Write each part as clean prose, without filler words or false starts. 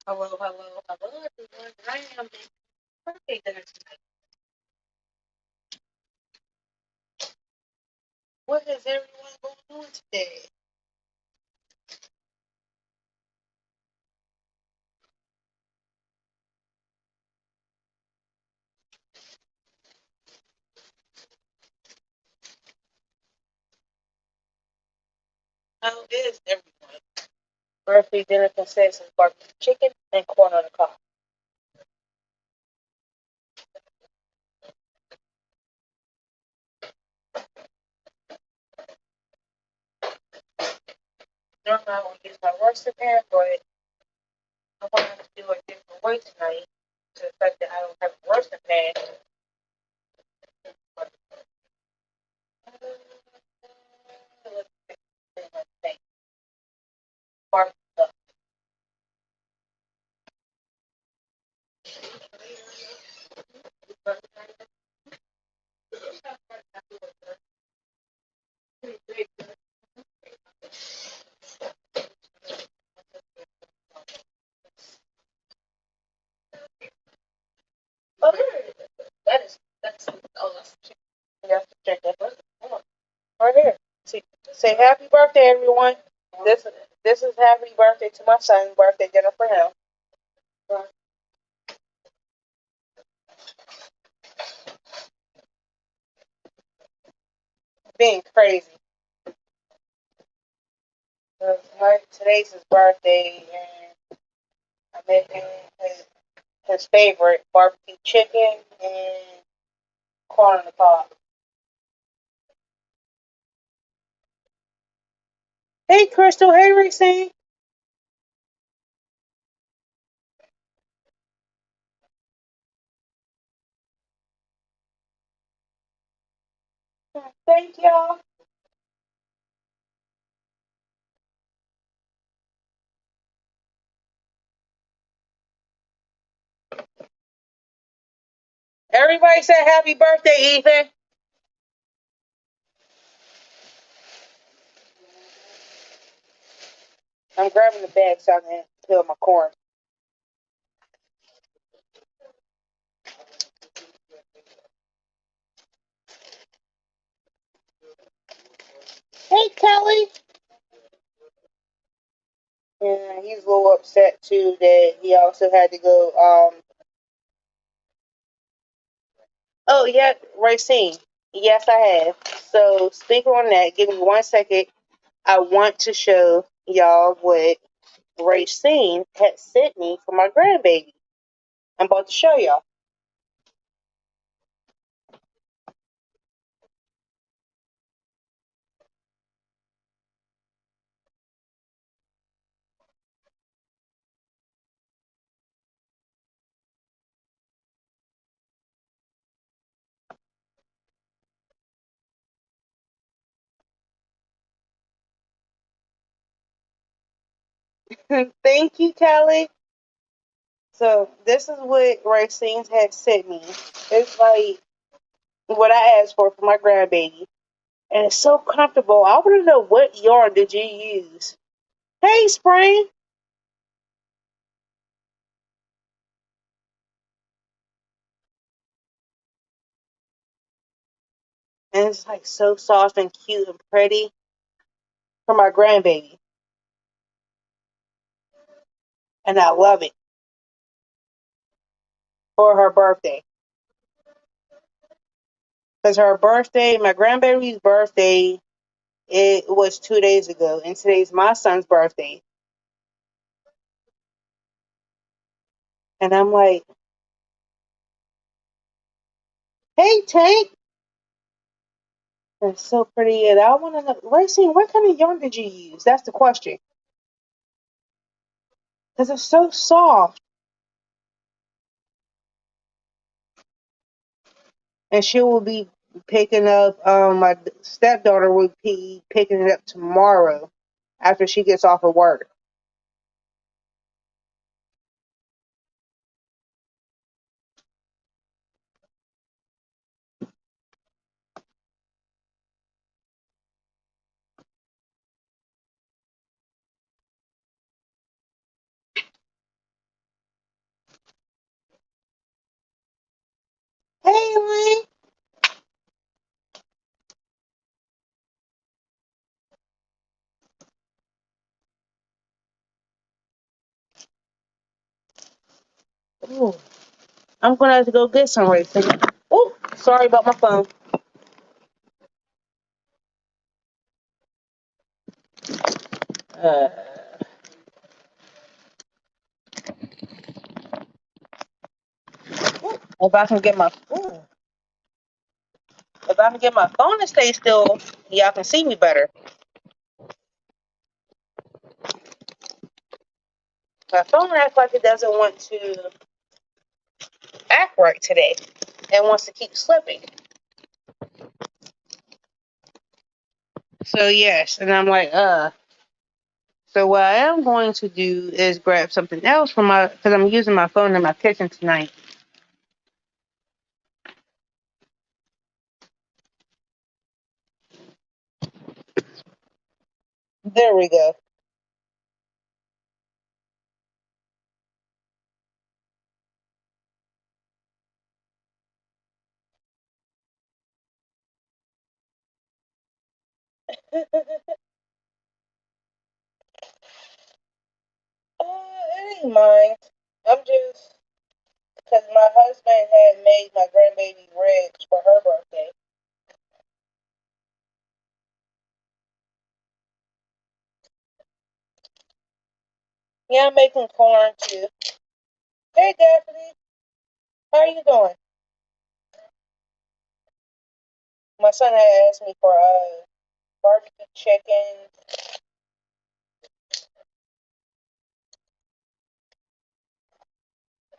Hello, hello, hello, everyone. I am the birthday dinner tonight. What is everyone going on today? How is everyone? Birthday dinner consists of barbecue chicken and corn on the cob. Normally, I would use my roasting pan, but I wanted to do a different way tonight to the fact that I don't have a roasting pan. Let's say barbecue. Oh, that's oh, that's chicken. You have to check that. Come on, right here. See, say happy birthday, everyone. This is happy birthday to my son. Birthday dinner for him. Being crazy. Today's his birthday, and I'm making his favorite barbecue chicken and corn on the cob. Hey, Crystal. Hey, Racine. Thank y'all. Everybody say happy birthday, Ethan. I'm grabbing the bag so I can peel my corn. Hey, Kelly. And he's a little upset too that he also had to go. Oh yeah, Racine. Yes, I have. So speaking on that, give me 1 second. I want to show y'all what Racine had sent me for my grandbaby. I'm about to show y'all. Thank you, Kelly. So this is what Racine had sent me. It's like what I asked for my grandbaby, and it's so comfortable. I want to know what yarn did you use? Hey, Spring. And it's like so soft and cute and pretty for my grandbaby, and I love it for her birthday. Because her birthday, my grandbaby's birthday, it was 2 days ago, and today's my son's birthday. And I'm like, hey, Tank. It's so pretty. And I want to know, Racing, what kind of yarn did you use? That's the question. Because it's so soft. And she will be picking up, my stepdaughter will be picking it up tomorrow after she gets off of work. Hey, Lane. Ooh, I'm gonna have to go get some racing. Oh, sorry about my phone. Uh, if I can get my if I can get my phone to stay still, y'all can see me better. My phone acts like it doesn't want to act right today. It wants to keep slipping. So yes, and I'm like, So what I am going to do is grab something else from my, because I'm using my phone in my kitchen tonight. There we go. It ain't mine. I'm just, because my husband had made my grandbaby ribs for her birthday. Yeah, I'm making corn too. Hey, Daphne, how are you doing? My son had asked me for barbecue chicken.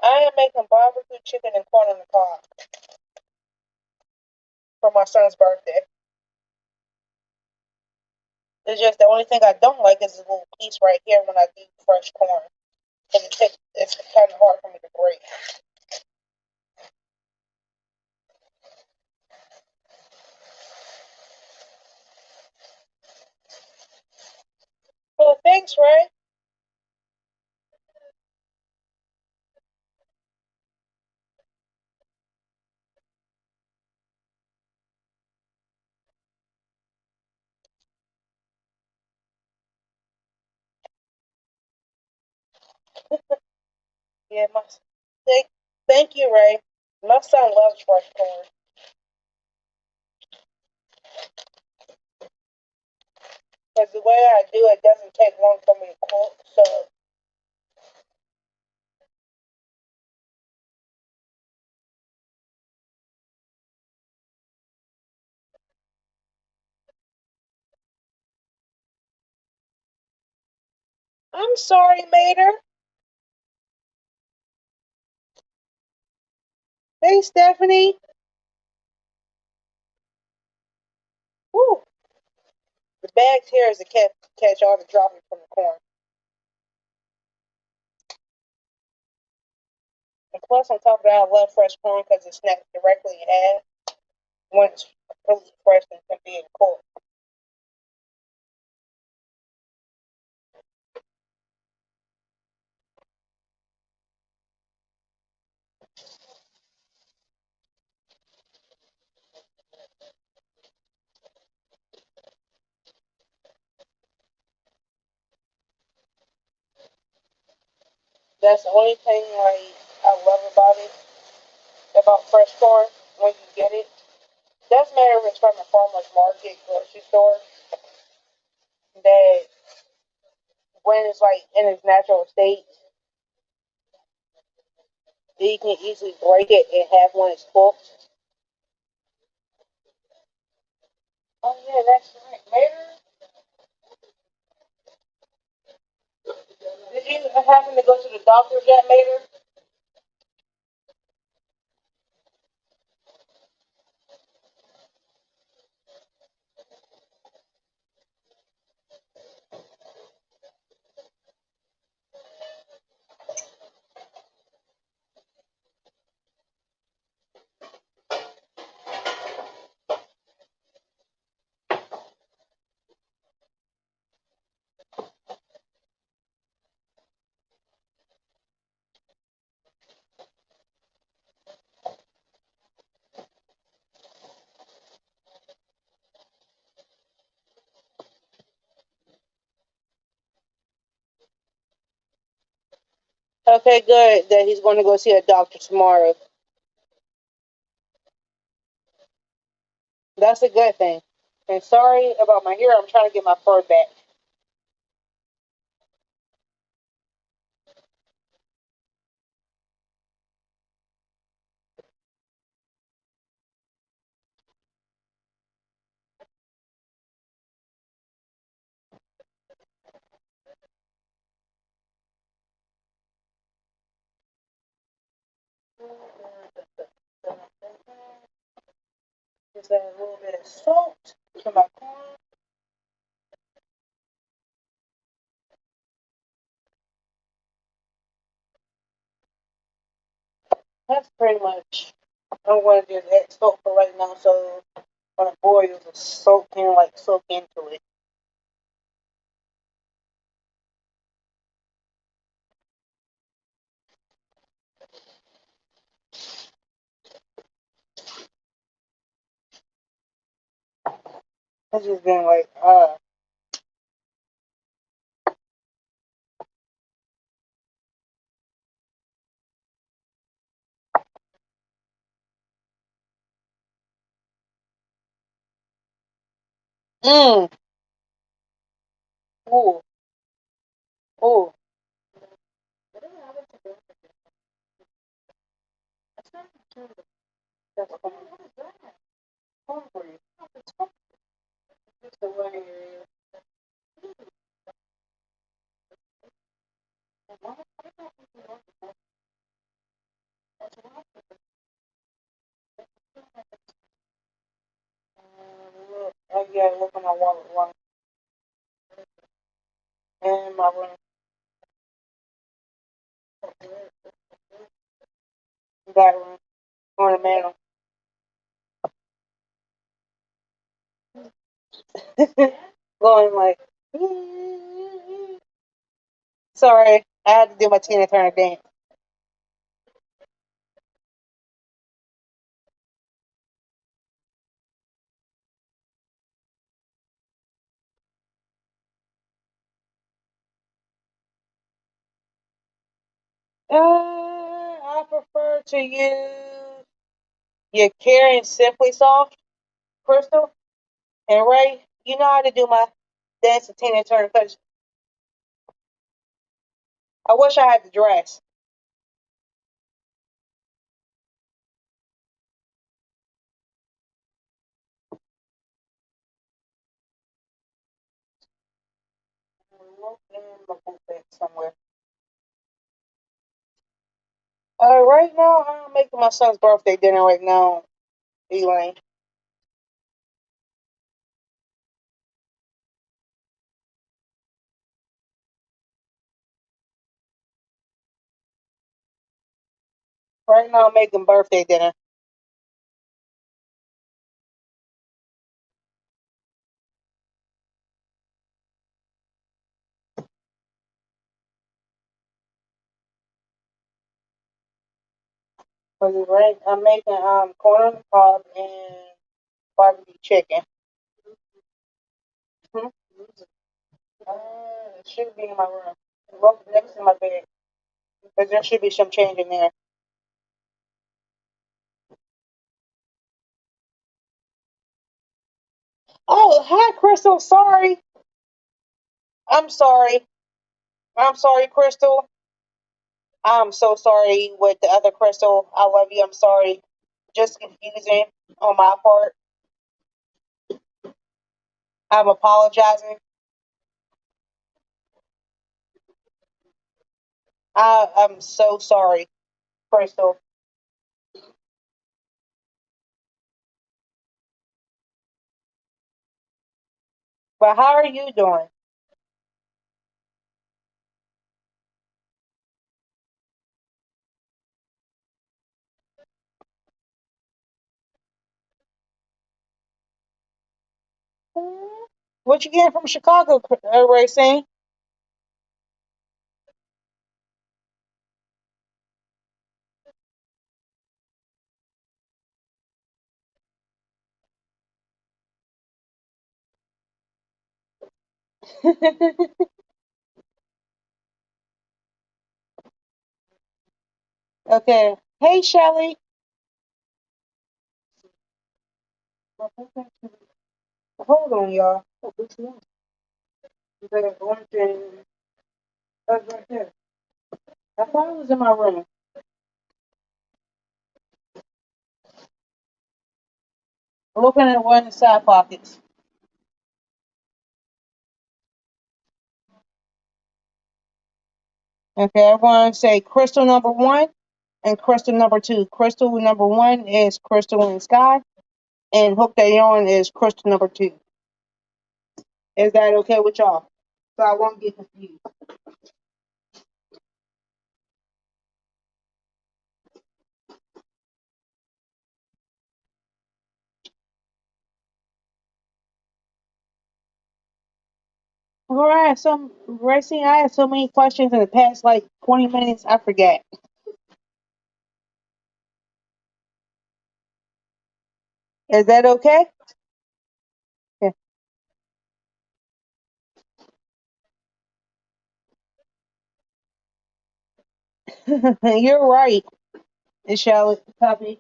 I am making barbecue chicken and corn on the cob for my son's birthday. It's just the only thing I don't like is this little piece right here when I do fresh corn. And it's kind of hard for me to break. Well, thanks, Ray. Yeah, thank, thank you, Ray. My son loves fresh corn. Because the way I do it doesn't take long for me to cook. So, I'm sorry, Mater. Hey, Stephanie. Woo. The bags here is to catch all the droppings from the corn. And plus, on top of that, I love fresh corn because it snaps directly in half when it's completely fresh and can be cooked. That's the only thing like I love about it, about fresh corn when you get it. Doesn't matter if it's from a farmer's market, grocery store, that when it's like in its natural state, you can easily break it in half when it's cooked. Oh yeah, that's right. Mater, did you happen to go to the doctor yet, Mater? Okay, good. That he's going to go see a doctor tomorrow. That's a good thing. And sorry about my hair. I'm trying to get my fur back. Just add a little bit of salt to my corn. That's pretty much. I'm going to just add salt for right now, so when it boils, it's soak into it. It's just been like, mmm, ooh, ooh. That's corn for you. Just the way it is. Look, I gotta look at my wallet one and my room. That room on the mantle. Going like, sorry, I had to do my Tina Turner dance. I prefer to use your Care and Simply Soft Crystal. And Ray, you know how to do my dance to Tina Turner because I wish I had the dress. Look in my book bag somewhere. Right now, I'm making my son's birthday dinner right now, Elaine. Right now, I'm making birthday dinner. Right, I'm making corn on the cob and barbecue chicken. Hmm? It should be in my room. Well, next to my bed. Because there should be some change in there. Oh, hi, Crystal. Sorry. I'm sorry. I'm sorry, Crystal. I'm so sorry with the other Crystal. I love you. I'm sorry. Just confusing on my part. I'm apologizing. I'm so sorry, Crystal. But how are you doing? What you getting from Chicago, Racing? Okay. Hey, Shelly. Hold on, y'all. Oh, which one? You better go into that's right there. I thought it was in my room. I'm looking at one of the side pockets. Okay, everyone say crystal number one and crystal number two. Crystal number one is crystal in the sky, and hook that on is crystal number two. Is that okay with y'all? So I won't get confused. All right, so Racing, I had so many questions in the past like 20 minutes, I forget. Is that okay? Yeah. You're right, Shall copy.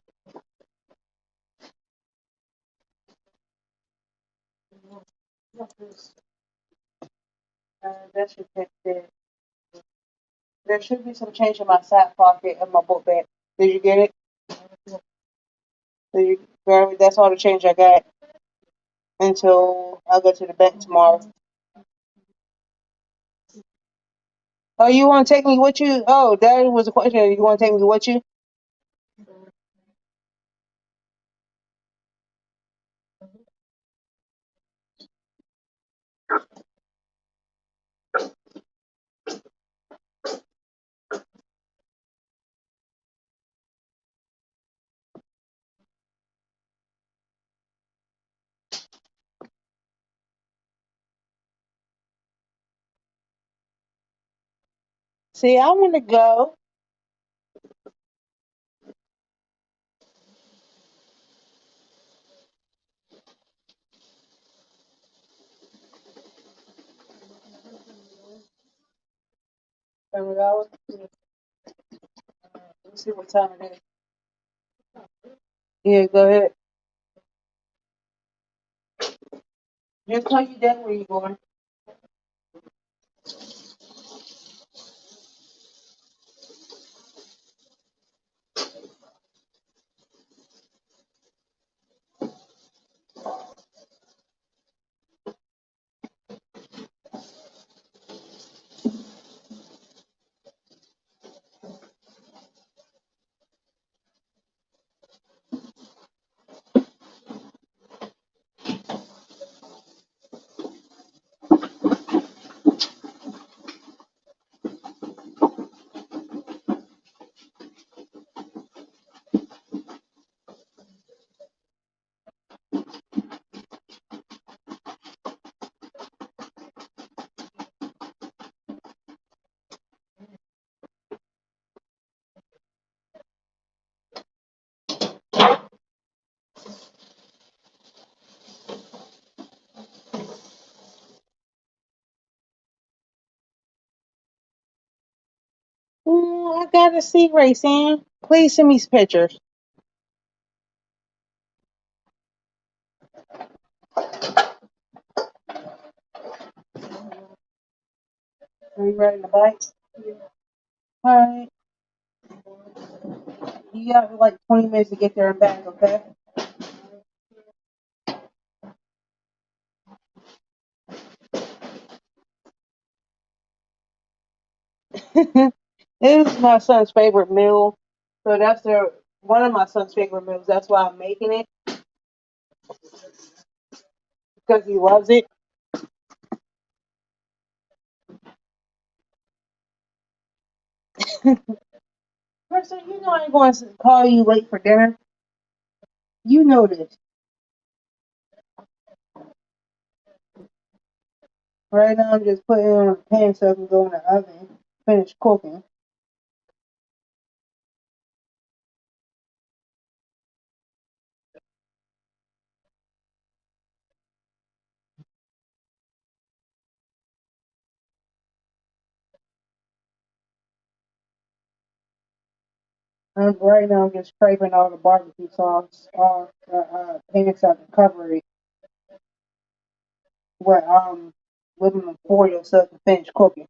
That should fit there. There should be some change in my side pocket of my book bag. Did you get it? Did you grab it? That's all the change I got until I go to the bank tomorrow. Oh, you want to take me with you? Oh, that was a question. You want to take me with you? See, I want to go. $7. Let's see what time it is. Yeah, go ahead. Just tell you that where you going. I gotta see Racing. Please send me some pictures. Are you ready to bite? All right. You got like 20 minutes to get there and back, okay? This is my son's favorite meal. So that's one of my son's favorite meals. That's why I'm making it because he loves it. Person, you know I ain't going to call you late for dinner. You know this. Right now I'm just putting it on the pan so it can go in the oven. Finish cooking. Right now, I'm just scraping all the barbecue sauce off the pans out to cover it with aluminum foil so it can finish cooking.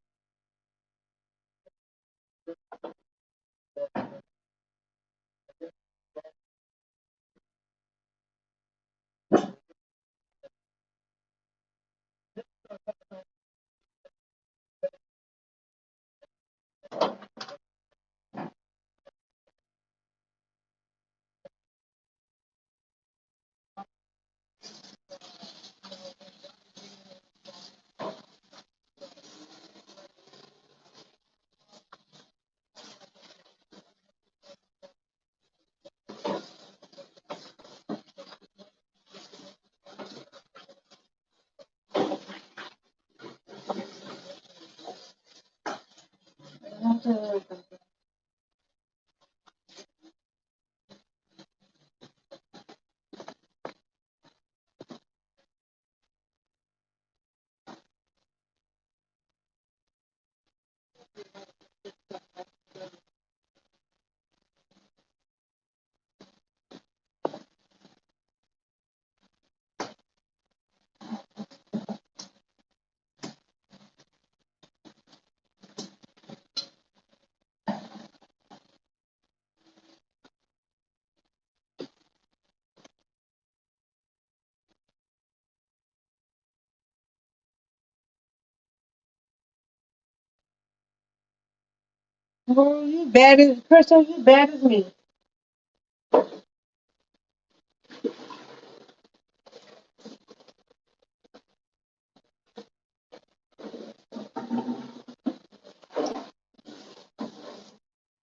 Oh, you bad as Crystal. You bad as me.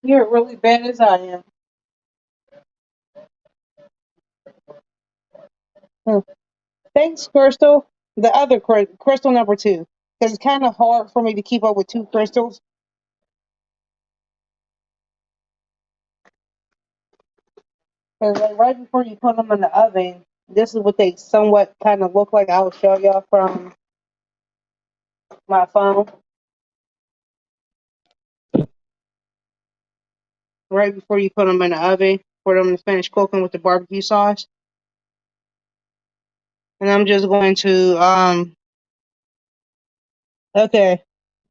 You're really bad as I am. Hmm. Thanks, Crystal. The other crystal number two, because it's kind of hard for me to keep up with two crystals. Because like right before you put them in the oven, this is what they somewhat kind of look like. I will show y'all from my phone. Right before you put them in the oven for them to finish cooking with the barbecue sauce. And I'm just going to okay,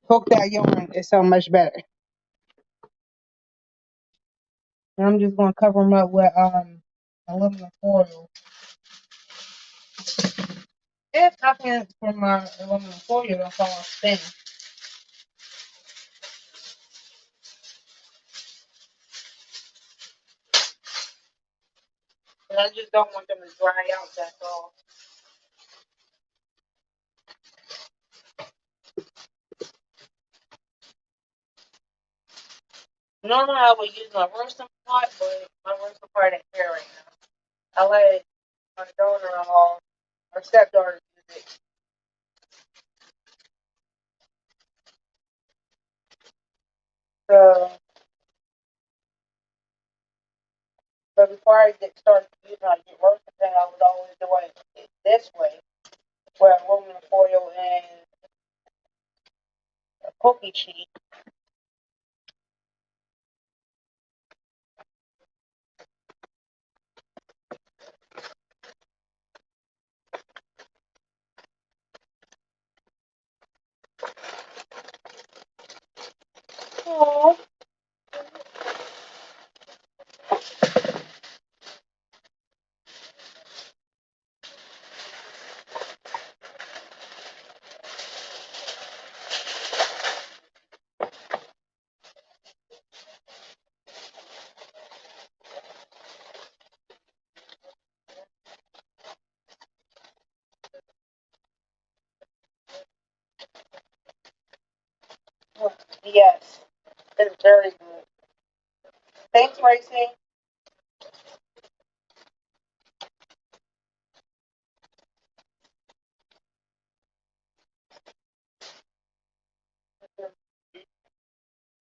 cook that yarn. It's so much better. And I'm just going to cover them up with aluminum foil. If nothing from my aluminum foil don't fall off spin. But I just don't want them to dry out, that's all. Normally I would use my roasting pot, but my roasting pot ain't here right now. I let my daughter-in-law or stepdaughter use it. So, but before I get started using like get roasting thing, I would always do it this way, where aluminum foil and a cookie sheet. Oh, yes, it's very good. Thanks, Racing.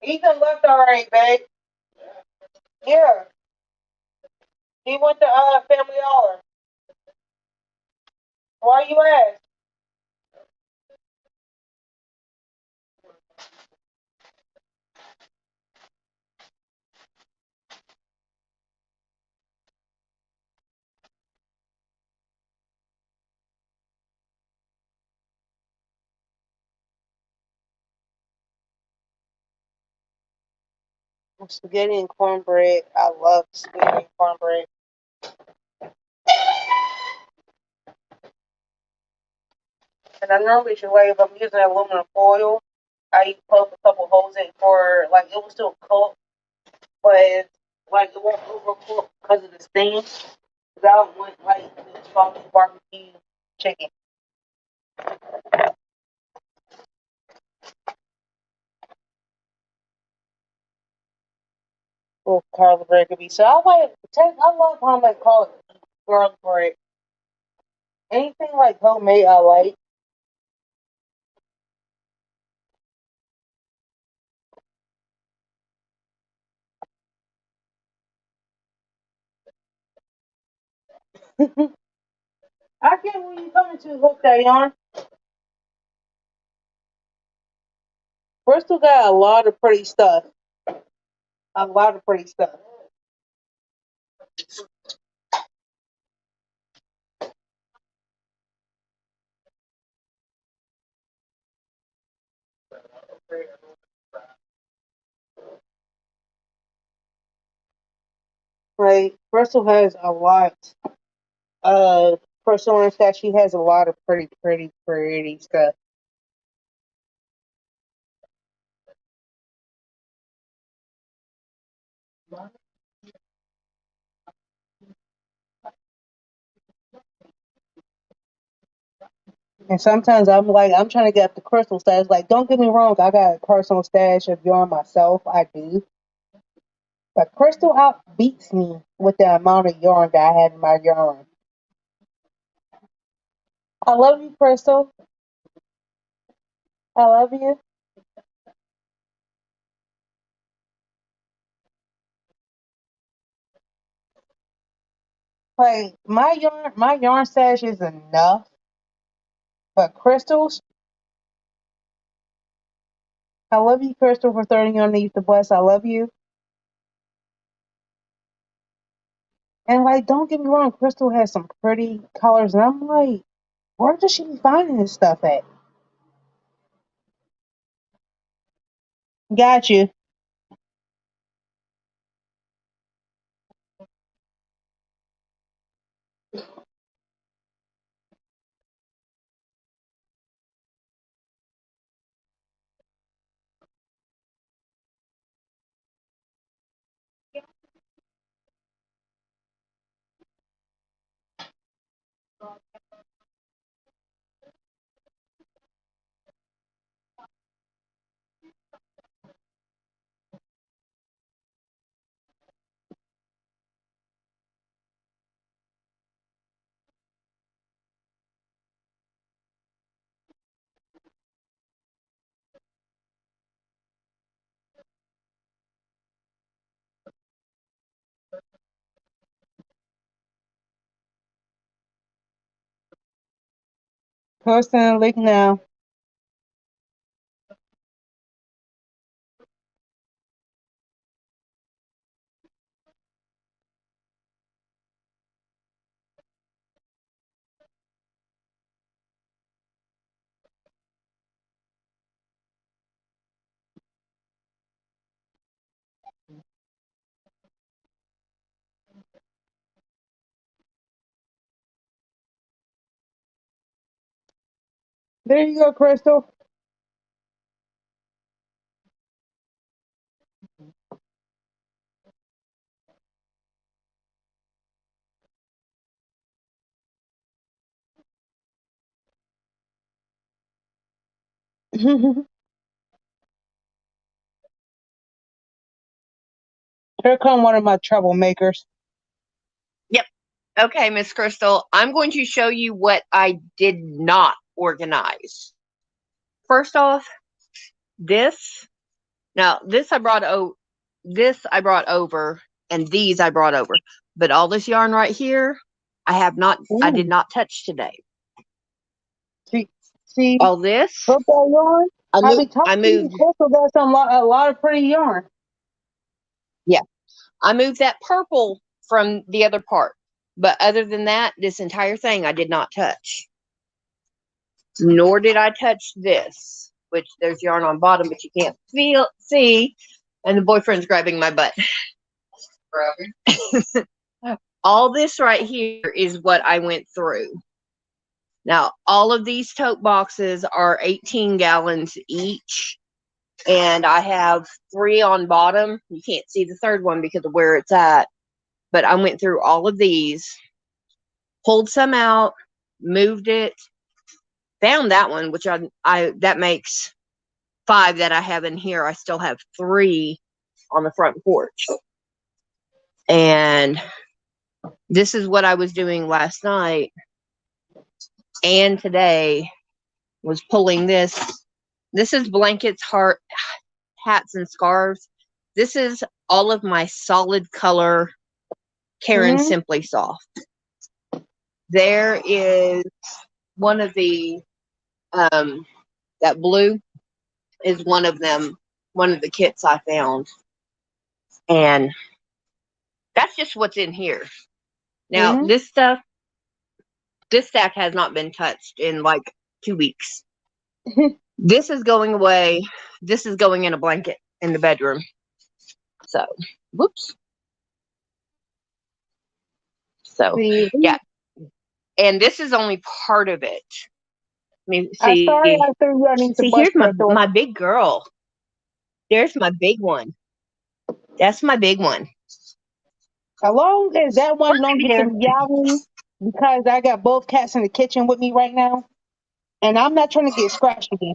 Ethan left alright, babe. Yeah, he went to Family Dollar. Why you ask? Spaghetti and cornbread. I love spaghetti and cornbread. And I normally should, like, if I'm using aluminum foil, I poke a couple holes in for, like, it will still cook, but, like, it won't overcook because of the steam. Because I don't want, like, this funky barbecue chicken. Or garlic bread could be. So I love how they call it garlic bread. Anything like homemade, I like. I get where you coming to, hook that yarn. Bristol got a lot of pretty stuff. A lot of pretty stuff. Like Bristol has a lot. Bristol in fact, she has a lot of pretty stuff. And sometimes I'm like, I'm trying to get up the crystal stash. Like, don't get me wrong, I got a personal stash of yarn myself. I do. But Crystal outbeats me with the amount of yarn that I have in my yarn. I love you, Crystal. I love you. Like my yarn stash is enough. But Crystals, I love you, Crystal, for throwing you underneath the bus. I love you. And like, don't get me wrong, Crystal has some pretty colors, and I'm like, where does she be finding this stuff at? Got you. Posting a link now. There you go, Crystal. Here come one of my troublemakers. Yep. Okay, Miss Crystal, I'm going to show you what I did not organize. First off, this. Now, this I brought over, and these I brought over. But all this yarn right here, I did Ooh, not touch today. see, see, All this, hook that yarn. I be I talking to you, moved, Crystal got a lot of pretty yarn. yeah, I moved that purple from the other part. But other than that, this entire thing I did not touch. Nor did I touch this, which there's yarn on bottom, but you can't see. And the boyfriend's grabbing my butt. All this right here is what I went through. Now, all of these tote boxes are 18 gallons each, and I have 3 on bottom. You can't see the third one because of where it's at, but I went through all of these, pulled some out, moved it, found that one, which I that makes 5 that I have in here. I still have 3 on the front porch. And this is what I was doing last night and today, was pulling this. This is blankets, hats, and scarves. This is all of my solid color Karen Mm-hmm. Simply Soft. There is one of the that blue is one of them, one of the kits I found. And that's just what's in here. Now, Mm-hmm. this stack has not been touched in like 2 weeks. This is going away. This is going in a blanket in the bedroom. So, whoops. So, See, yeah. And this is only part of it. Let me I'm sorry see. I threw you underneath the See, bus, here's Crystal. my big girl. There's my big one. That's my big one. As long as that Look one don't at get here. them yowling, because I got both cats in the kitchen with me right now, and I'm not trying to get scratched again.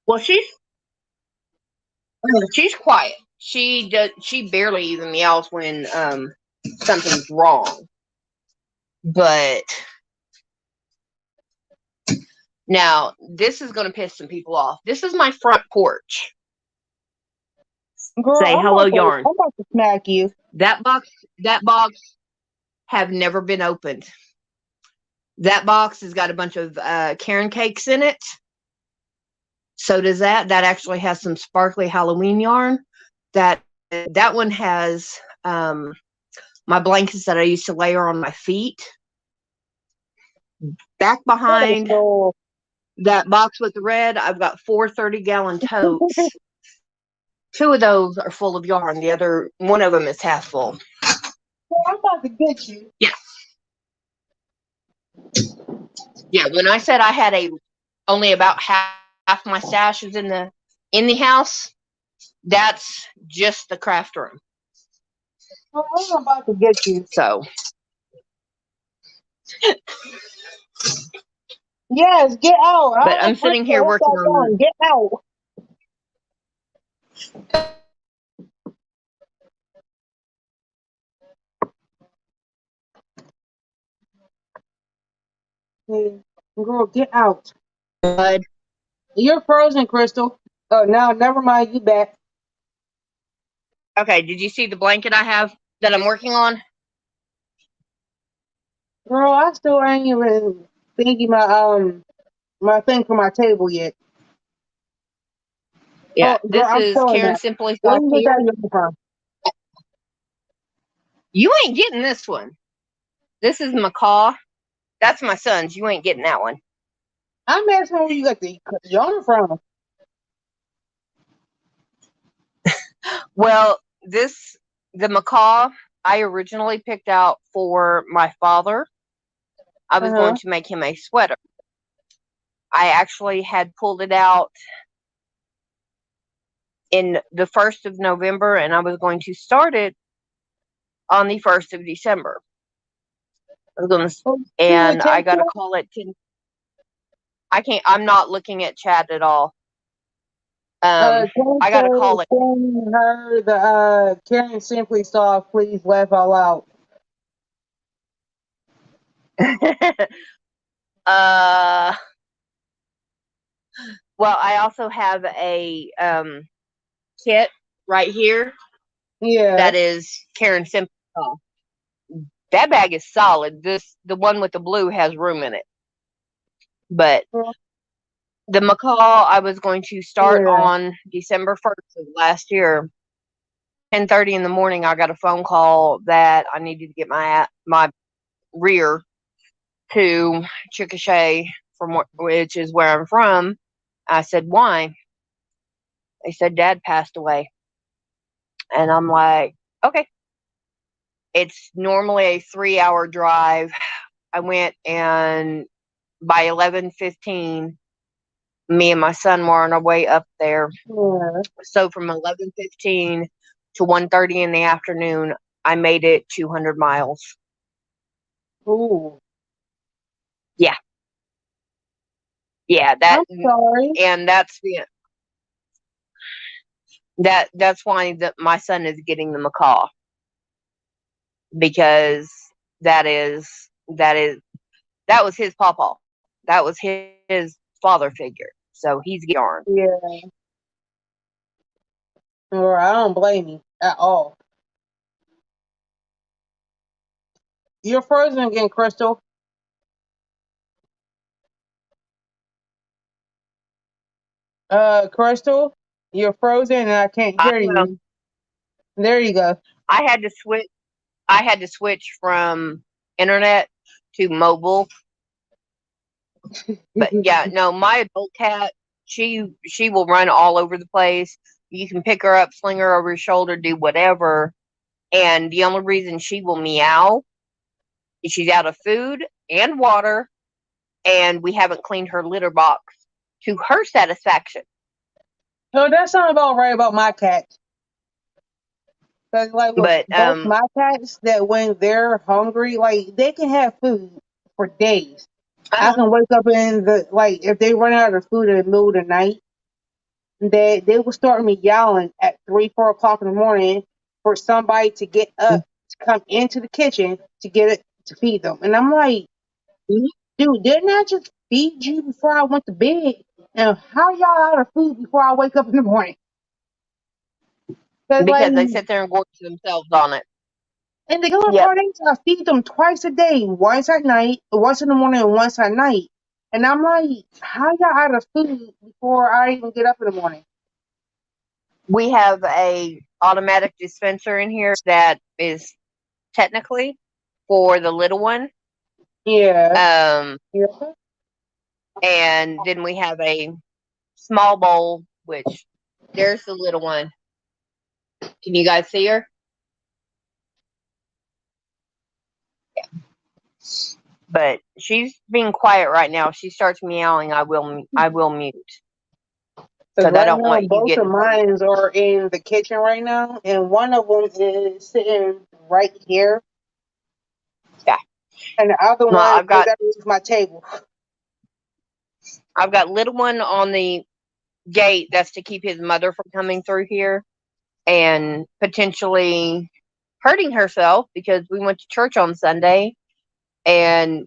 Well, she's quiet. She barely even meows when something's wrong. But now this is going to piss some people off. This is my front porch. Girl, Say hello, yarn. I'm about to smack you. That box have never been opened. That box has got a bunch of Karen cakes in it. So does that. That actually has some sparkly Halloween yarn. That one has my blankets that I used to layer on my feet. Back behind So, that box with the red, I've got 4 30-gallon totes. 2 of those are full of yarn. The other one of them is half full. I'm about to get you. Yeah. Yeah. When I said I had only about half my stash was in the house, that's just the craft room. Girl, I'm about to get you. So Yes, get out. I but don't know, I'm sitting Crystal, here what working y'all on. doing? Get out. Hey, girl, get out. You're frozen, Crystal. Oh, no, never mind. You back. Okay, did you see the blanket I have that I'm working on? Girl, I still ain't even thinking my thing for my table yet. Yeah, Oh, girl, this I'm is feeling Karen that. Simply Where Soft you get here. that yarn from? You ain't getting this one. This is Macaw. That's my son's. You ain't getting that one. I'm asking where you got the yarn from. Well, the Macaw I originally picked out for my father. I was going Uh-huh. to make him a sweater. I actually had pulled it out in the 1st of November, and I was going to start it on the 1st of December. I was going to, Oh, see what and I Tim got to said? call it. I can't. I'm not looking at chat at all. Tim I got to said, call it. send her the Karen Simply Soft, please laugh all out. uh, well, I also have a kit right here Yeah. that is Karen Simpson. That bag is solid. The one with the blue has room in it, but the Macaw I was going to start Yeah. on December 1st of last year. 10:30 in the morning, I got a phone call that I needed to get my rear to Chickasha, which is where I'm from. I said, why? They said Dad passed away. And I'm like, okay, it's normally a 3 hour drive. I went, and by 11:15, me and my son were on our way up there. Yeah. So from 11:15 to 1:30 in the afternoon, I made it 200 miles. Ooh. Yeah, yeah, that I'm sorry. and that's why my son is getting the macaw, because that is that is that was his pawpaw. That was his father figure. So he's getting yarn. Yeah. Or I don't blame you at all. You're frozen again, Crystal. Crystal, you're frozen and I can't I hear you. um There you go. I had to switch. I had to switch from internet to mobile. But yeah, no, my adult cat, she will run all over the place. You can pick her up, sling her over your shoulder, do whatever. And the only reason she will meow is she's out of food and water, and we haven't cleaned her litter box to her satisfaction. So that's something about right about my cats. Cause like with But both my cats, that when they're hungry, like they can have food for days. I uh-huh. can wake up in the like if they run out of food in the middle of the night, they will start me yelling at 3, 4 o'clock in the morning for somebody to get up to come into the kitchen to get it to feed them. And I'm like, Mhm. dude, didn't I just feed you before I went to bed? And how y'all out of food before I wake up in the morning? Cause like, Because they sit there and gorge themselves on it. and the other Yep. part is I feed them twice a day, once at night, once in the morning, and once at night. And I'm like, how y'all out of food before I even get up in the morning? We have a automatic dispenser in here that is technically for the little one. Yeah. Um, Yeah. and then we have a small bowl, which there's the little one. Can you guys see her? But she's being quiet right now. If she starts meowing, I will mute Because because I right don't now, want you both of getting hurt. mine are in the kitchen right now, and one of them is sitting right here, Yeah. and the other Well, one is underneath my table. I've got little one on the gate. That's to keep his mother from coming through here and potentially hurting herself, because we went to church on Sunday, and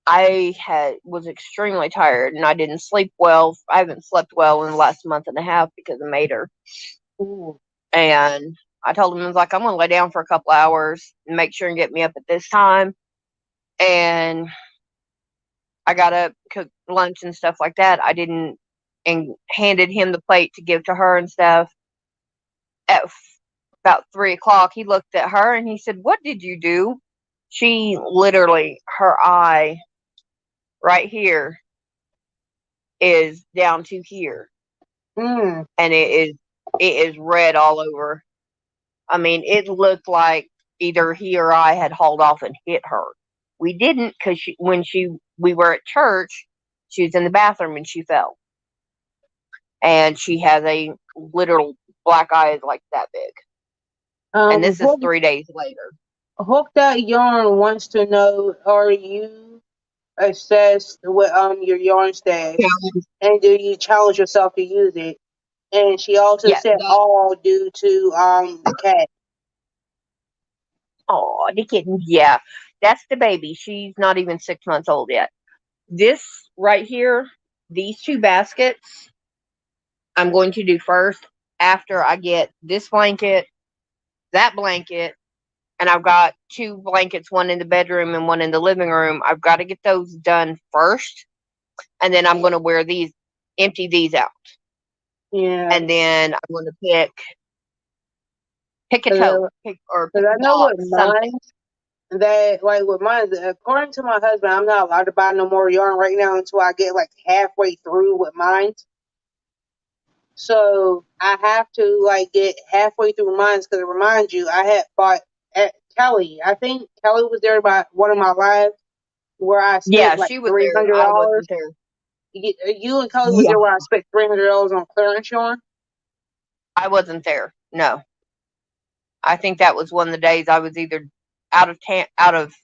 I had was extremely tired and I didn't sleep well. I haven't slept well in the last month and a half because of Mater. Ooh. And I told him, I was like, I'm gonna lay down for a couple hours and make sure and get me up at this time. And I got up, cooked lunch and stuff like that. I didn't, and handed him the plate to give to her and stuff. At about 3 o'clock, he looked at her and he said, "What did you do?" She literally, her eye right here is down to here, Mm. and it is red all over. I mean, it looked like either he or I had hauled off and hit her. We didn't, because when we were at church, she was in the bathroom and she fell, and she has a literal black eye like that big. And this is Hook, 3 days later. Hook that yarn wants to know: are you obsessed with your yarn stash, and do you challenge yourself to use it? And she also Yeah, said that. all due to the cat. Oh, the kitten. Yeah, that's the baby. She's not even 6 months old yet. This right here, these two baskets, I'm going to do first after I get this blanket, that blanket, and I've got two blankets, one in the bedroom and one in the living room. I've got to get those done first, and then I'm going to empty these out, Yeah. and then I'm going to pick a tote, Because pick I a know with box, something. mine, that like with mine, according to my husband, I'm not allowed to buy no more yarn right now until I get like halfway through with mine. So I have to like get halfway through mine because it reminds you I had bought at Kelly. I think Kelly was there by one of my lives where I spent Yeah, like she was three there. hundred I dollars. wasn't there. You and Kelly was Yeah, there where I spent $300 on clearance on. I wasn't there. No, I think that was one of the days I was either out of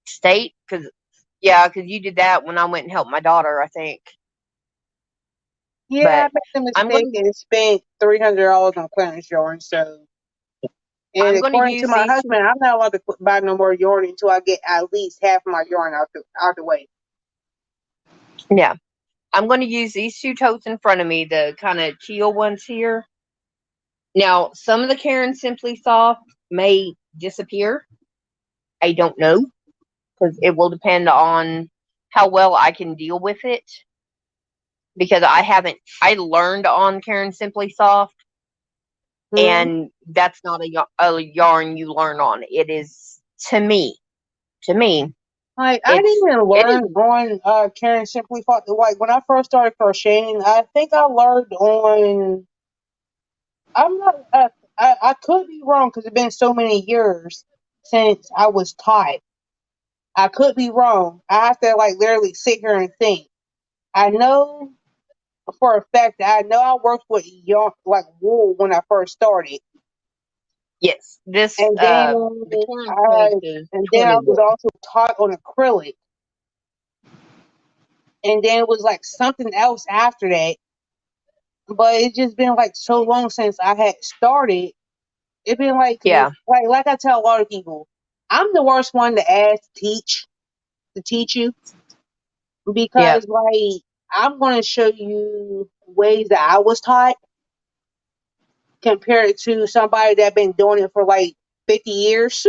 state, because yeah, because you did that when I went and helped my daughter, I think. Yeah, I But made the I'm mistake going and spent $300 on clearance yarn. So, and I'm going to according to use my these two. husband, I'm not allowed to buy no more yarn until I get at least half my yarn out the way. Yeah, I'm going to use these two totes in front of me, the kind of teal ones here. Now, some of the Karen Simply Soft may disappear. I don't know, because it will depend on how well I can deal with it. Because I learned on Karen Simply Soft, Hmm. and that's not a yarn you learn on. It is, to me, Like I didn't even it learn is, on Karen Simply Fought. Like when I first started crocheting, I think I learned on. I'm not. I could be wrong because it's been so many years since I was taught. I could be wrong. I have to like literally sit here and think. I know for a fact that I know I worked with yarn like wool when I first started, yes, this, and then the Karen I Point is and then I 20 was wool. also taught on acrylic, and then it was like something else after that. But it's just been like so long since I had started. It's been like Yeah, like I tell a lot of people, I'm the worst one to ask to teach you yeah. because like I'm gonna show you ways that I was taught compared to somebody that been doing it for like 50 years.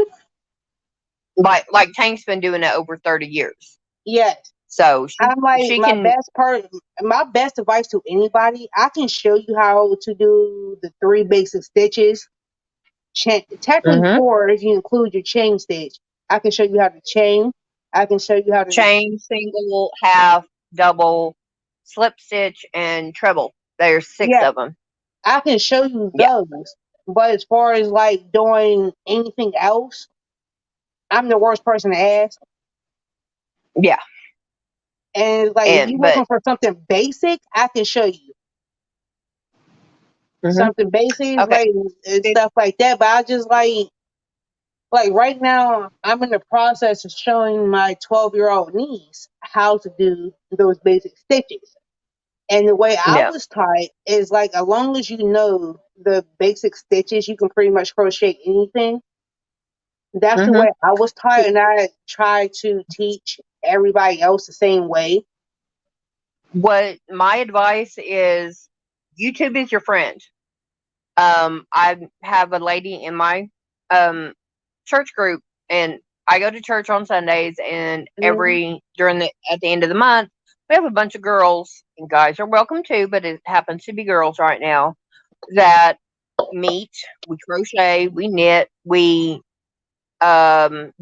Like Tank's been doing it over 30 years. Yes. So I'm like she can, my best advice to anybody, I can show you how to do the three basic stitches. Technically mhm, four if you include your chain stitch. I can show you how to chain. I can show you how to chain, single, half, double, slip stitch, and treble. There's six yeah, of them. I can show you Yeah, those. But as far as like doing anything else, I'm the worst person to ask. yeah. And like if you're And but looking for something basic, I can show you mhm. something basic, Okay. like and stuff like that. But I just like right now, I'm in the process of showing my 12-year-old niece how to do those basic stitches. And the way I Yeah. was taught is like, as long as you know the basic stitches, you can pretty much crochet anything. That's the Mhm. way I was taught, and I try to teach everybody else the same way. What my advice is, YouTube is your friend. I have a lady in my church group, and I go to church on Sundays, and Mhm. at the end of the month, we have a bunch of girls, and guys are welcome too, but it happens to be girls right now that meet. We crochet, we knit, we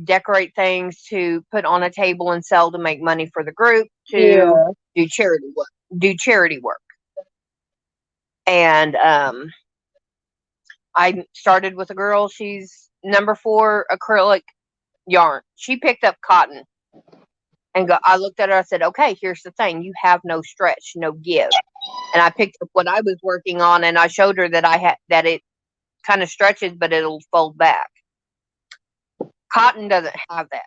decorate things to put on a table and sell to make money for the group, to Yeah. do charity work. Do charity work. And I started with a girl. She's number 4 acrylic yarn. She picked up cotton and I looked at her. I said, "Okay, here's the thing. You have no stretch, no give." And I picked up what I was working on, and I showed her that I had that it kind of stretches, but it'll fold back. Cotton doesn't have that.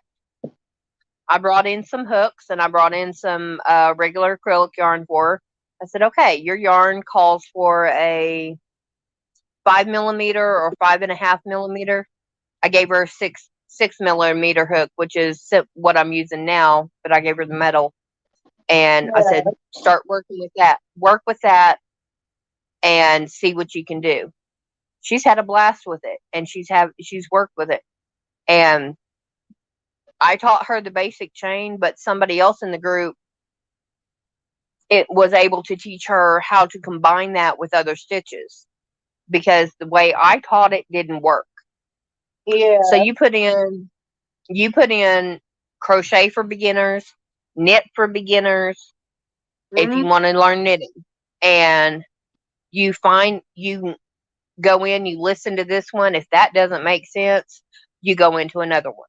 I brought in some hooks and I brought in some regular acrylic yarn for her. I said, "Okay, your yarn calls for a 5 millimeter or 5.5 millimeter." I gave her a six millimeter hook, which is what I'm using now, but I gave her the metal. And I said, Yeah. start working with that. Work with that and see what you can do. She's had a blast with it, and she's worked with it. And I taught her the basic chain, but somebody else in the group, it was able to teach her how to combine that with other stitches, because the way I taught it didn't work. So Yeah. you put in crochet for beginners, knit for beginners, if Hmm. you want to learn knitting, and You go in, you listen to this one. If that doesn't make sense, you go into another one.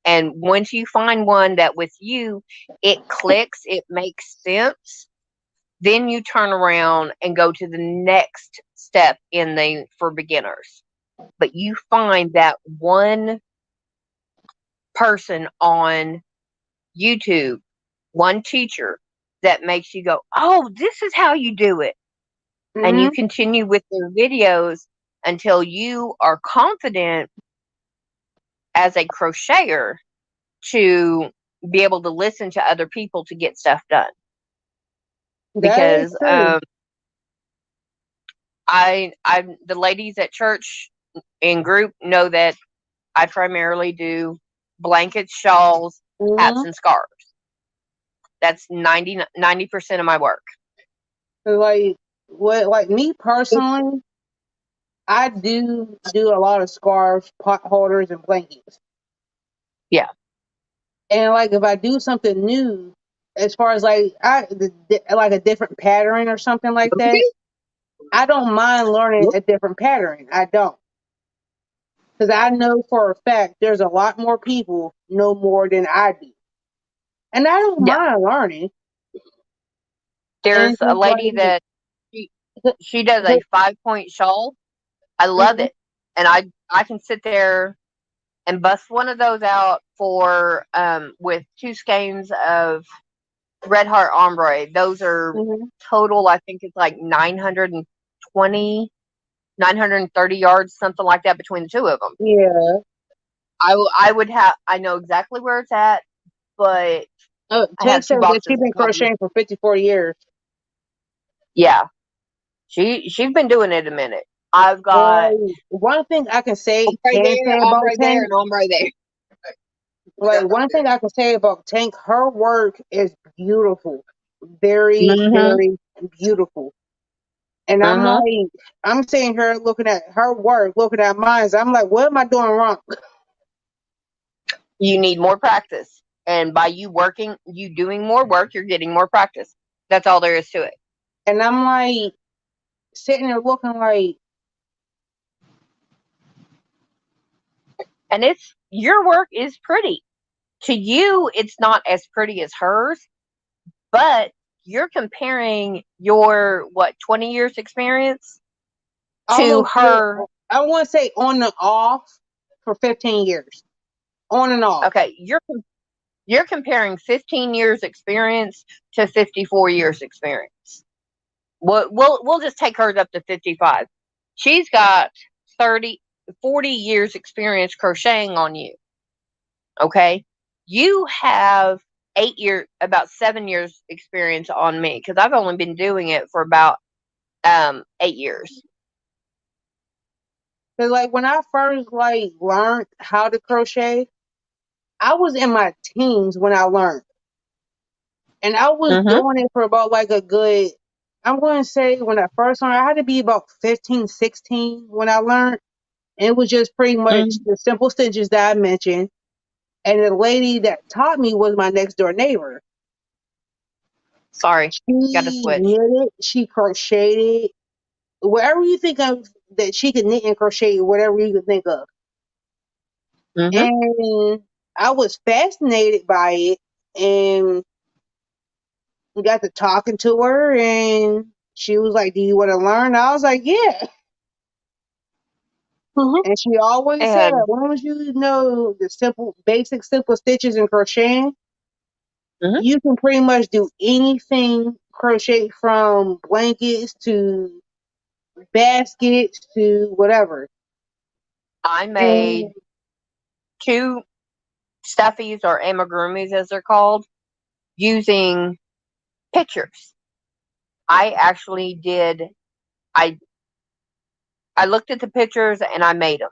And once you find one that with you, it clicks, it makes sense, then you turn around and go to the next step in the for beginners. But you find that one person on YouTube, one teacher that makes you go, "Oh, this is how you do it." And you Mm-hmm. continue with their videos until you are confident as a crocheter to be able to listen to other people to get stuff done. That is Because true. I the ladies at church in group know that I primarily do blankets, shawls, hats, Mm-hmm. and scarves. That's 90% of my work. Like what? Like me personally, I do a lot of scarves, pot holders, and blankets. Yeah. And like if I do something new, as far as like like a different pattern or something like that, I don't mind learning a different pattern. I don't, because I know for a fact there's a lot more people know more than I do, and I don't Yeah. mind learning. And There's it's a just lady like, that she, she does a 5 point shawl. I love mhm, it. And I can sit there and bust one of those out for with two skeins of Red Heart Ombre. Those are mhm, total, I think it's like 920, 930 yards, something like that between the two of them. yeah. I would have, I know exactly where it's at, but I Tank have two says that she's boxes of been copies. crocheting for 54 years. Yeah. She's been doing it a minute. I've got One thing I ombre can there, say about ombre there, Tank, and ombre there. like one thing I can say about Tank, her work is beautiful, very, Mm-hmm. very beautiful. And I'm Mm-hmm. like, I'm sitting here looking at her work, looking at mine. I'm like, what am I doing wrong? You need more practice. And by you working, you doing more work, you're getting more practice. That's all there is to it. And I'm like sitting there looking like, And it's your work is pretty. To you, it's not as pretty as hers, but you're comparing your what 20 years experience to almost, her. I want to say on and off for 15 years, on and off. Okay, you're comparing 15 years experience to 54 years experience. We'll just take hers up to 55. She's got 30, 40 years experience crocheting on you. Okay. You have 8 years, about 7 years experience on me because I've only been doing it for about 8 years. Cause like when I first like learned how to crochet, I was in my teens when I learned, and I was Mm-hmm. doing it for about like a good. I'm going to say when I first learned, I had to be about 15, 16 when I learned. And it was just pretty much Mm-hmm. the simple stitches that I mentioned. And the lady that taught me was my next door neighbor. Sorry, got to She switch. knitted, she crocheted, whatever you think of that she could knit and crochet, whatever you could think of. Mm-hmm. And I was fascinated by it and got to talking to her and she was like, "Do you want to learn?" I was like, "Yeah." Mm-hmm. And she always said, And as long as you know the simple, basic, simple stitches in crocheting, mm-hmm. you can pretty much do anything crochet from blankets to baskets to whatever. I And made two stuffies or amigurumis as they're called using pictures. I actually did. I I looked at the pictures and I made them.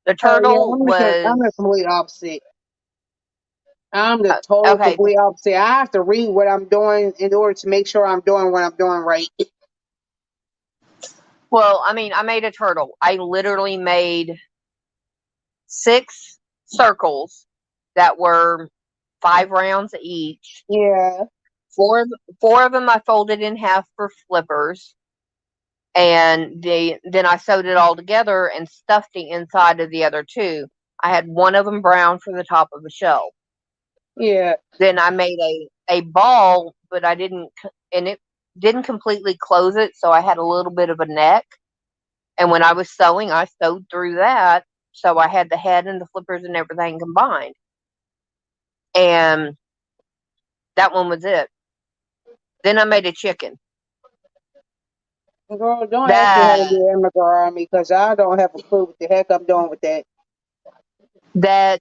The oh yeah, turtle I'm the was complete opposite. I'm the total okay. complete opposite. I have to read what I'm doing in order to make sure I'm doing what I'm doing right. Well, I mean, I made a turtle. I literally made 6 circles that were 5 rounds each. Yeah. Four, four of them I folded in half for flippers, and then I sewed it all together and stuffed the inside of the other two. I had one of them brown for the top of the shell. Yeah. Then I made a ball, but I didn't, and it didn't completely close it, so I had a little bit of a neck. And when I was sewing, I sewed through that, so I had the head and the flippers and everything combined. And that one was it. Then I made a chicken. Girl, don't ask me how That to do immigrant army because I don't have a clue what the heck I'm doing with that. that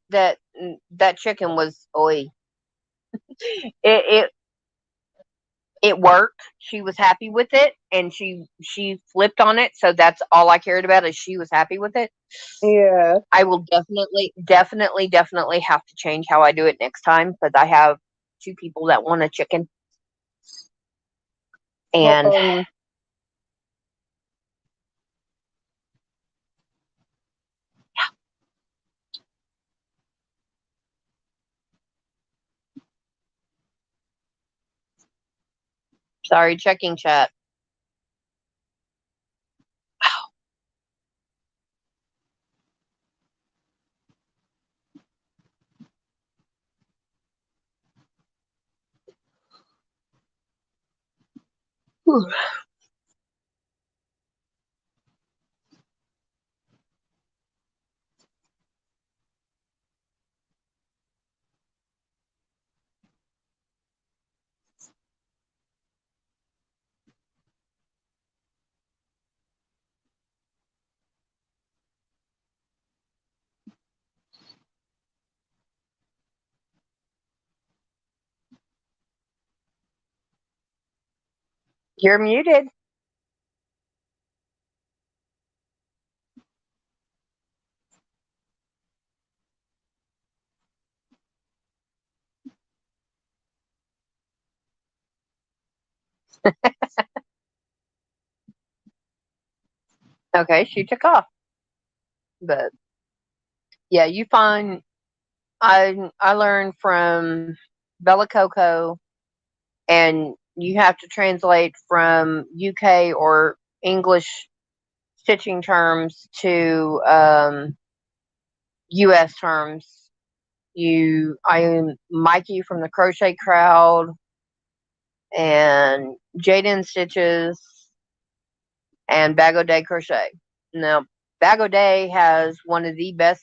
chicken was oi. It it worked. She was happy with it, and she flipped on it. So that's all I cared about is she was happy with it. Yeah. I will definitely have to change how I do it next time because I have two people that want a chicken, and Uh-oh. sorry, checking chat. You're muted. Okay, she took off, but yeah, you find I learned from Bella Coco, and you have to translate from UK or English stitching terms to US terms. I Mikey from the Crochet Crowd and Jaden Stitches and Bag O' Day Crochet. Now, Bag O' Day has one of the best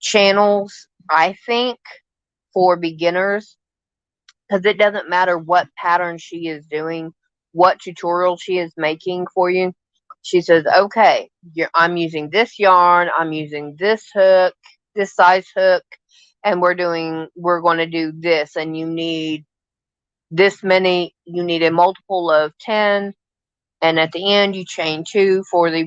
channels, I think, for beginners because it doesn't matter what pattern she is doing, what tutorial she is making for you. She says, okay, I'm using this yarn, I'm using this hook, this size hook, and we're going to do this. And you need this many, you need a multiple of 10. And at the end, you chain two for the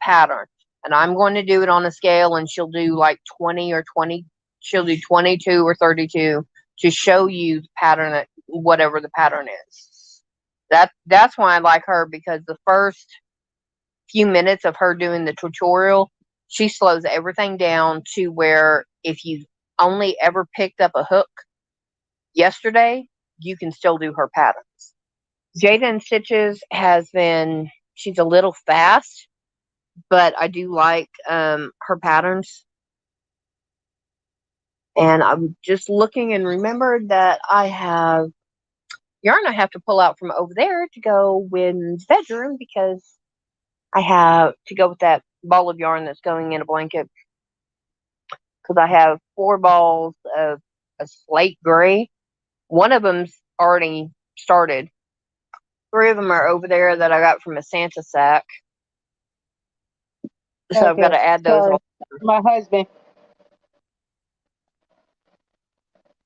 pattern. And I'm going to do it on a scale, and she'll do like 20 or 20. She'll do 22 or 32 to show you the pattern that whatever the pattern is. That's why I like her because the first few minutes of her doing the tutorial, she slows everything down to where if you only ever picked up a hook yesterday, you can still do her patterns. Jada Stitches has been, she's a little fast, but I do like her patterns. And I'm just looking and remembered that I have yarn I have to pull out from over there to go in the bedroom because I have to go with that ball of yarn that's going in a blanket because I have four balls of a slate gray. One of them's already started. Three of them are over there that I got from a Santa sack. So I've got Okay. to add those on. Sorry. My husband.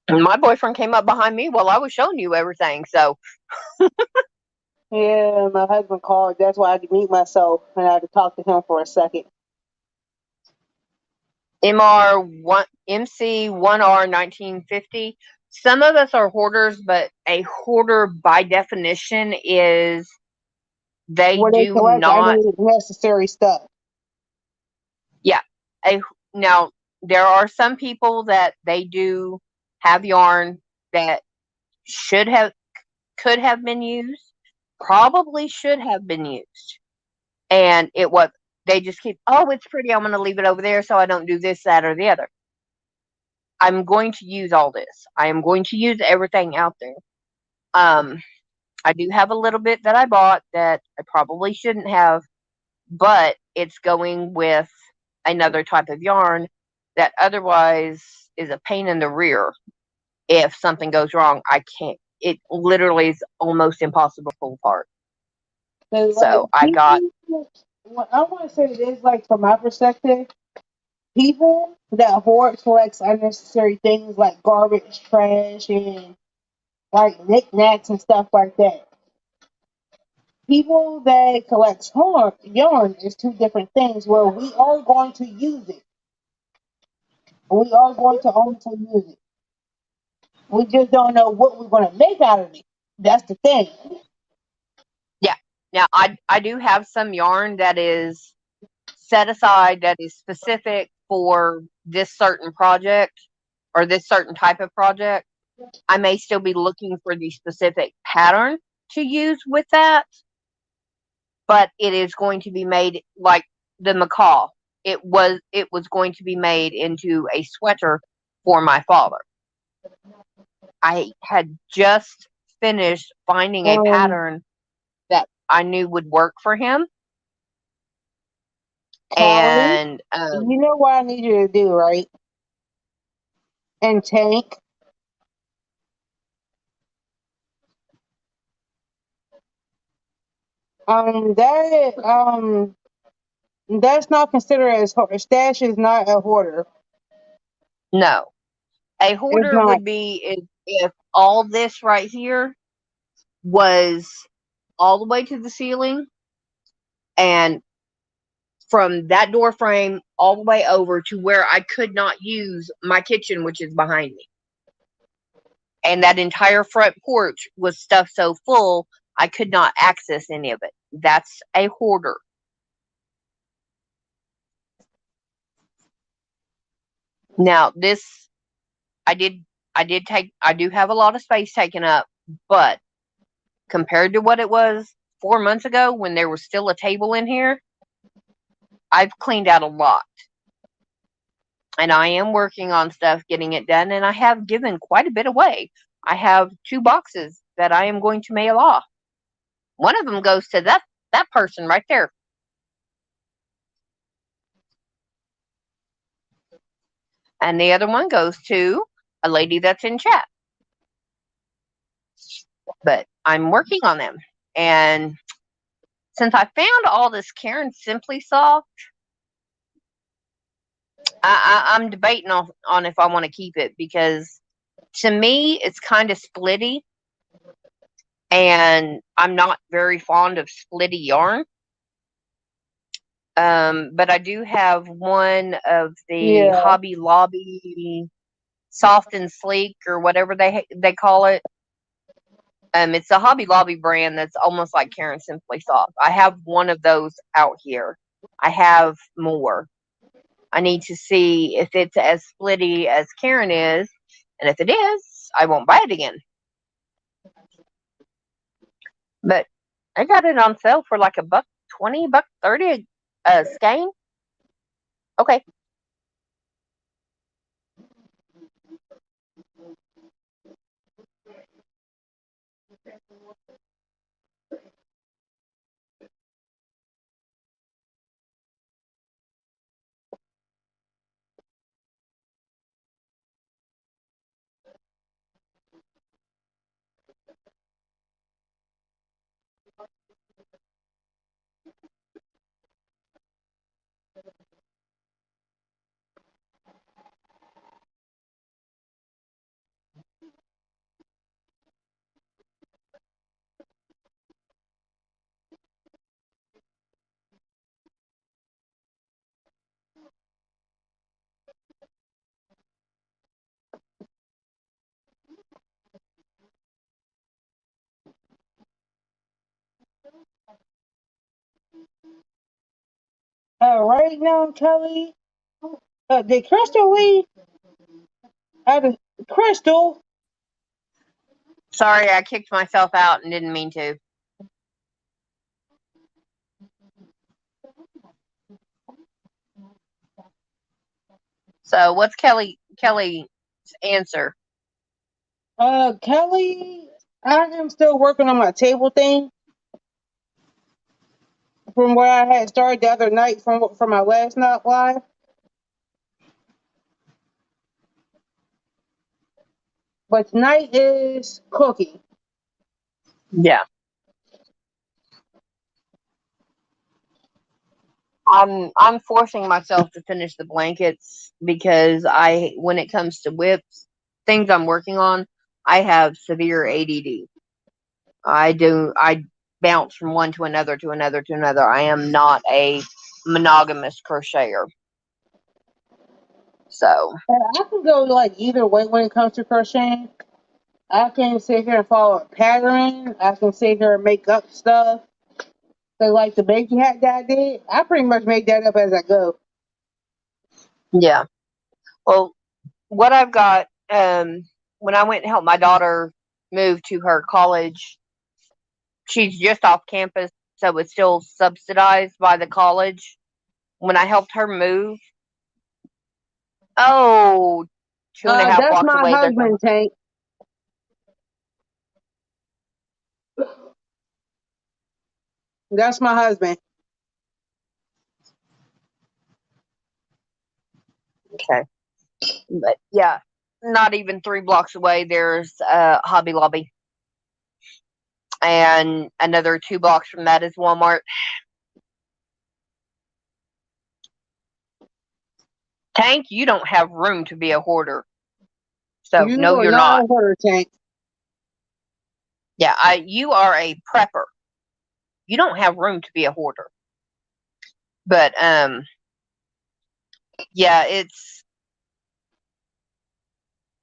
And my boyfriend came up behind me while I was showing you everything. So Yeah, my husband called. That's why I could mute myself and I had to talk to him for a second. MC1R 1950. Some of us are hoarders, but a hoarder by definition is they What they do collect, I not. needed necessary stuff. Yeah. A, now there are some people that they do have yarn that should have could have been used, probably should have been used. And it was, they just keep, oh, it's pretty. I'm going to leave it over there so I don't do this, that, or the other. I'm going to use all this. I am going to use everything out there. Um, I do have a little bit that I bought that I probably shouldn't have, but it's going with another type of yarn that otherwise is a pain in the rear. If something goes wrong, I can't. It literally is almost impossible to pull apart. So, like, So I got, people, what I want to say this, like, from my perspective, people that hoard collects unnecessary things like garbage, trash, and like knickknacks and stuff like that. People that collect yarn is two different things where we are going to use it. We are going to also use it. We just don't know what we're going to make out of it. That's the thing. yeah. Now I do have some yarn that is set aside that is specific for this certain project or this certain type of project. I may still be looking for the specific pattern to use with that, but it is going to be made like the macaw. It was going to be made into a sweater for my father. I had just finished finding a Um, pattern that I knew would work for him, Callie, and you know what I need you to do, right? And Tank, that that's not considered as stash is not a hoarder. no, a It's hoarder not. would be if all this right here was all the way to the ceiling, and from that door frame all the way over to where I could not use my kitchen, which is behind me. And that entire front porch was stuffed so full, I could not access any of it. That's a hoarder. Now, this, I did, I do have a lot of space taken up, but compared to what it was 4 months ago when there was still a table in here, I've cleaned out a lot. And I am working on stuff, getting it done, and I have given quite a bit away. I have 2 boxes that I am going to mail off. One of them goes to that person right there, and the other one goes to a lady that's in chat. But I'm working on them, and since I found all this Karen Simply Soft, I'm debating on if I want to keep it because to me it's kind of splitty, and I'm not very fond of splitty yarn. But I do have one of the Yeah. Hobby Lobby Soft and Sleek or whatever they call it. It's a Hobby Lobby brand that's almost like Karen Simply Soft. I have one of those out here. I have more. I need to see if it's as splitty as Karen is, and if it is, I won't buy it again. But I got it on sale for like $1.20, $1.30 a skein. Okay. Right now, Kelly, did Crystal leave? Crystal. Sorry, I kicked myself out and didn't mean to. So what's Kelly's answer? Kelly, I am still working on my table thing from where I had started the other night from my last night live. But tonight is cooking. Yeah. I'm forcing myself to finish the blankets because I when it comes to whips, things I'm working on, I have severe ADD. I bounce from one to another to another to another. I am not a monogamous crocheter. So, And I can go like either way when it comes to crocheting. I can sit here and follow a pattern. I can sit here and make up stuff. So like the baby hat that I did, I pretty much make that up as I go. yeah. Well, what I've got when I went and helped my daughter move to her college, she's just off campus, so it's still subsidized by the college. When I helped her move, oh, two and a half That's blocks my away, there's a husband, Tank. That's my husband. okay, but yeah, not even 3 blocks away, there's a Hobby Lobby, and another 2 blocks from that is Walmart. Tank, you don't have room to be a hoarder. So You no, are you're not a not. hoarder, Tank. Yeah, you are a prepper. You don't have room to be a hoarder. But yeah, it's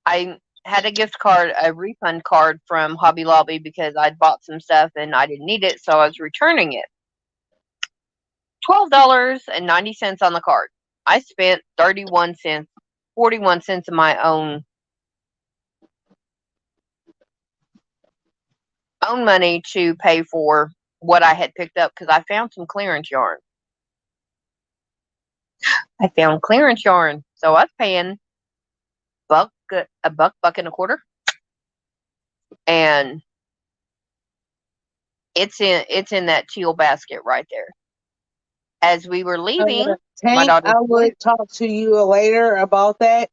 I had a gift card, a refund card from Hobby Lobby because I'd bought some stuff and I didn't need it, so I was returning it. $12.90 on the card. I spent 31 cents, 41 cents of my own money to pay for what I had picked up because I found some clearance yarn. I found clearance yarn, so I was paying buck and a quarter, and it's in that teal basket right there. As we were leaving, my Tank, daughter's I boy. would talk to you later about that.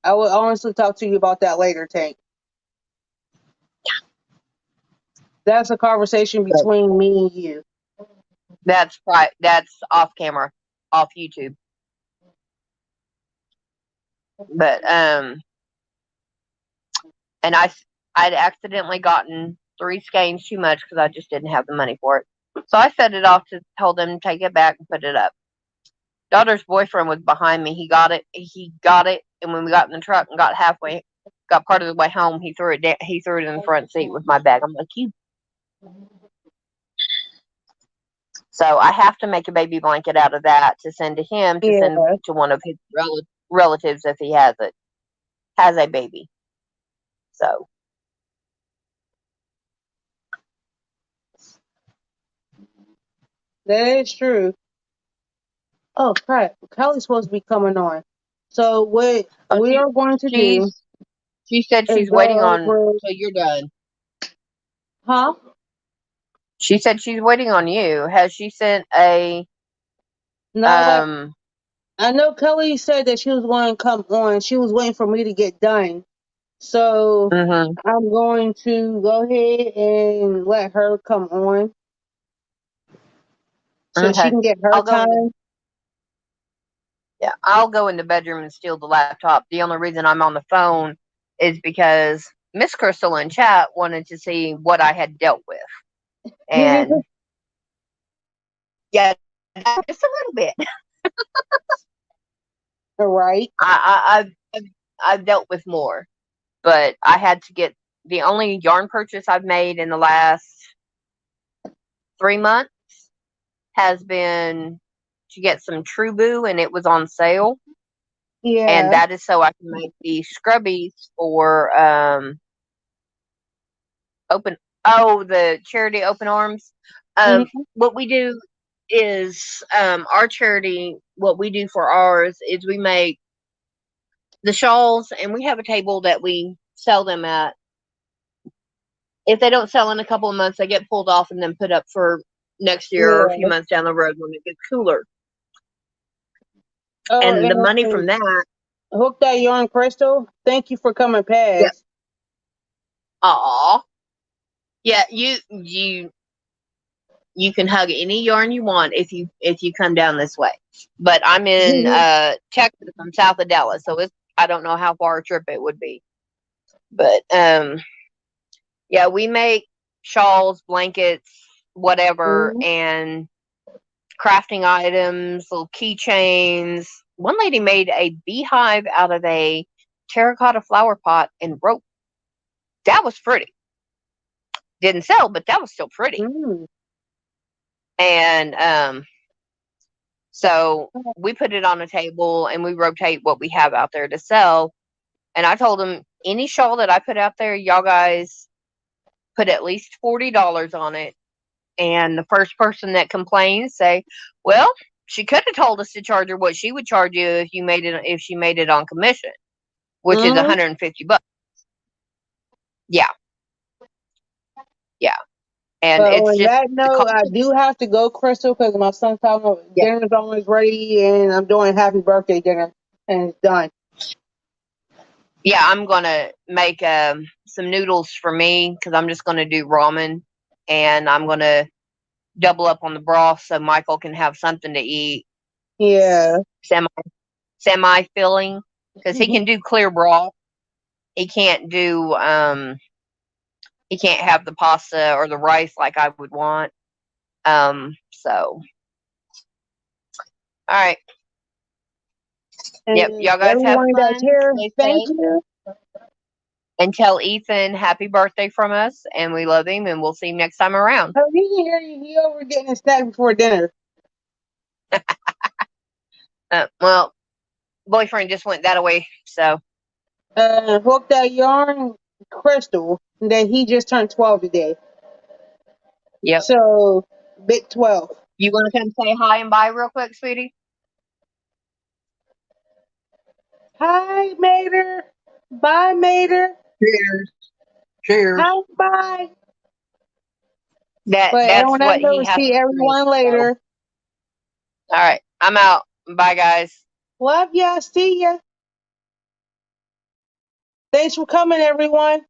I would honestly talk to you about that later, Tank. That's a conversation between me and you. That's right. That's off camera, off YouTube. But and I'd accidentally gotten 3 skeins too much because I just didn't have the money for it. So I set it off to told them to take it back and put it up. Daughter's boyfriend was behind me. He got it. He got it, and when we got in the truck and got halfway, got part of the way home, he threw it down. He threw it in the front seat with my bag. I'm like, you. So I have to make a baby blanket out of that to send to him to send Yeah, to one of his relatives if he has a baby. So that is true. Oh crap, Kelly's supposed to be coming on. So what oh, we are going to do she's she said is she's waiting go on. over, So you're done. huh? She said she's waiting on you. Has she sent a Now, like um? I know Kelly said that she was going to come on. She was waiting for me to get done. So Mm-hmm. I'm going to go ahead and let her come on so she Okay. can get her I'll go in the time. Yeah, I'll go in the bedroom and steal the laptop. The only reason I'm on the phone is because Miss Crystal in chat wanted to see what I had dealt with, and yeah, just a little bit. All right. I've dealt with more, but I had to get the only yarn purchase I've made in the last 3 months has been to get some True Boo, and it was on sale, and Yeah. that is so I can make the scrubbies for open the charity open arms. Hmm. What we do is our charity. What we do for ours is we make the shawls, and we have a table that we sell them at. If they don't sell in a couple of months, they get pulled off and then put up for next year or a few Yeah. months down the road when it gets cooler. Oh, And the money and from that, hook that yarn, Crystal. Thank you for coming yeah, past. aw, yeah, you can hug any yarn you want if you come down this way. But I'm in Texas. I'm south of Dallas, so it's I don't know how far a trip it would be. But yeah, we make shawls, blankets, whatever, Mhm. and crafting items, little keychains. One lady made a beehive out of a terracotta flower pot and rope. That was pretty. Didn't sell, but that was still pretty. Mm. And so we put it on a table and we rotate what we have out there to sell. And I told them any shawl that I put out there, y'all guys put at least $40 on it. And the first person that complains say, well, she could have told us to charge her what she would charge you if she made it on commission, which is Mhm. $150. Yeah, yeah. And But it's on just that the note, cost. I do have to go, Crystal, because my son's time Yeah. dinner's almost ready, and I'm doing happy birthday dinner, and it's done. Yeah, I'm gonna make some noodles for me because I'm just gonna do ramen, and I'm gonna double up on the broth so Michael can have something to eat, Yeah. semi semi filling, because he can do clear broth. He can't do he can't have the pasta or the rice like I would want. So all right, yep. And Y'all guys have everyone that's fun, here, stay thank safe, you. and tell Ethan happy birthday from us, and we love him, and we'll see him next time around. Oh, he can hear you. He over getting a snack before dinner. Well, boyfriend just went that away, so Hook that yarn, Crystal, that he just turned 12 today. yep. So, big 12. You want to come say hi and bye real quick, sweetie? Hi, Mater. Bye, Mater. Cheers. Cheers. Hi, bye. That But that's on that what he note, has see to drink. everyone So, later. all right, I'm out. Bye, guys. Love ya. See ya. Thanks for coming, everyone.